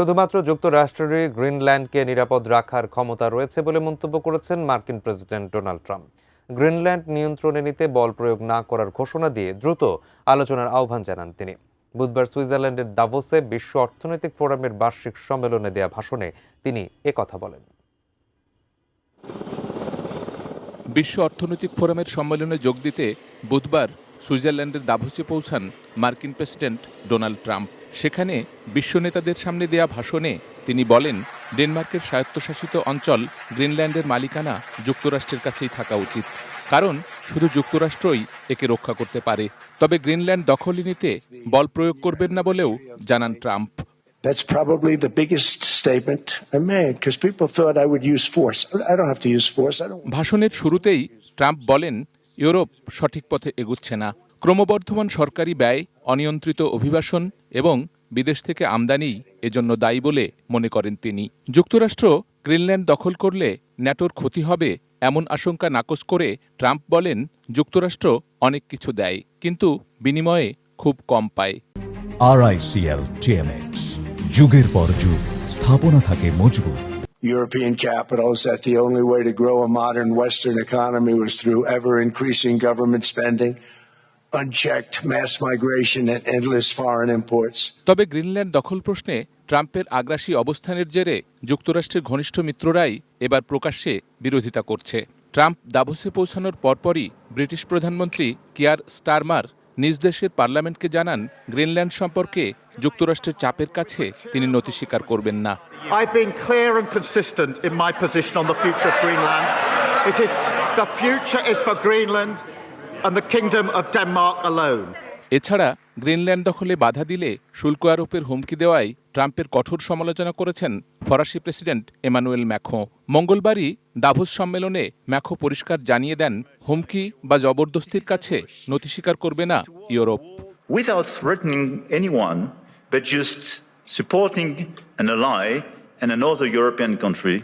শুধুমাত্র যুক্তরাষ্ট্রেরই গ্রিনল্যান্ডকে নিরাপদ রাখার ক্ষমতা রয়েছে বলে মন্তব্য করেছেন মার্কিন প্রেসিডেন্ট ডোনাল্ড ট্রাম্প। গ্রিনল্যান্ড নিয়ন্ত্রণে নিতে বল প্রয়োগ না করার ঘোষণা দিয়ে দ্রুত আলোচনার আহ্বান জানান তিনি। বুধবার সুইজারল্যান্ডের দাভোসে বিশ্ব অর্থনৈতিক ফোরামের বার্ষিক সম্মেলনে দেয়া ভাষণে তিনি একথা বলেন। বিশ্ব অর্থনৈতিক ফোরামের সম্মেলনে যোগ দিতে বুধবার সুইজারল্যান্ডের দাভোসে পৌঁছান মার্কিন প্রেসিডেন্ট ডোনাল্ড ট্রাম্প। সেখানে বিশ্ব নেতাদের সামনে দেয়া ভাষণে তিনি বলেন, ডেনমার্কের স্বায়ত্তশাসিত অঞ্চল গ্রিনল্যান্ডের মালিকানা যুক্তরাষ্ট্রের কাছেই থাকা উচিত, কারণ শুধু যুক্তরাষ্ট্রই একে রক্ষা করতে পারে। তবে গ্রিনল্যান্ড দখলে নিতে বল প্রয়োগ করবেন না বলেও জানান Trump. That's probably the biggest statement I made because people thought I would use force. I don't have to use force. ভাষণের শুরুতেই ট্রাম্প বলেন, ইউরোপ সঠিক পথে এগুচ্ছে না। ক্রমবর্ধমান সরকারি ব্যয়, অনিয়ন্ত্রিত অভিবাসন এবং বিদেশ থেকে আমদানি এজন্য দায়ী বলে মনে করেন তিনি। যুক্তরাষ্ট্র গ্রিনল্যান্ড দখল করলে ন্যাটোর ক্ষতি হবে এমন আশঙ্কা নাকচ করে ট্রাম্প বলেন, যুক্তরাষ্ট্র অনেক কিছু দেয়, কিন্তু বিনিময়ে খুব কম পায়। RICL TMX, যুগের পর যুগ স্থাপনা থাকে মজবুত। European capitals that the only way to grow a modern Western economy was through ever-increasing government spending, unchecked mass migration and endless foreign imports. তবে গ্রিনল্যান্ড দখল প্রশ্নে ট্রাম্পের আগ্রাসী অবস্থানের জেরে যুক্তরাষ্ট্রের ঘনিষ্ঠ মিত্ররাই এবার প্রকাশ্যে বিরোধিতা করছে। ট্রাম্প দাভোসে পৌঁছানোর পরপরই ব্রিটিশ প্রধানমন্ত্রী কিয়ার স্টারমার নিজ দেশের পার্লামেন্টকে জানান, গ্রিনল্যান্ড সম্পর্কে যুক্তরাষ্ট্রের চাপের কাছে তিনি নতি স্বীকার করবেন না। I've been clear and consistent in my position on the future of Greenland. The future is for Greenland and the Kingdom of Denmark alone. এছাড়া গ্রিনল্যান্ড দখলে বাধা দিলে শুল্ক আরোপের হুমকি দেওয়ায় ট্রাম্পের কঠোর সমালোচনা করেছেন ফরাসি প্রেসিডেন্ট এমানুয়েল ম্যাক্রোঁ। মঙ্গলবারই দাভোস সম্মেলনে ম্যাক্রোঁ পরিষ্কার জানিয়ে দেন, হুমকি বা জবরদস্তির কাছে নতি স্বীকার করবে না Europe. Without threatening anyone, but just supporting an ally and another European country.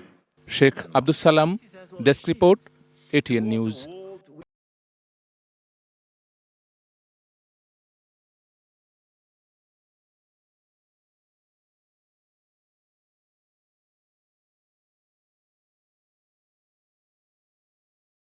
Sheikh Abdus Salam, desk report, ATN news.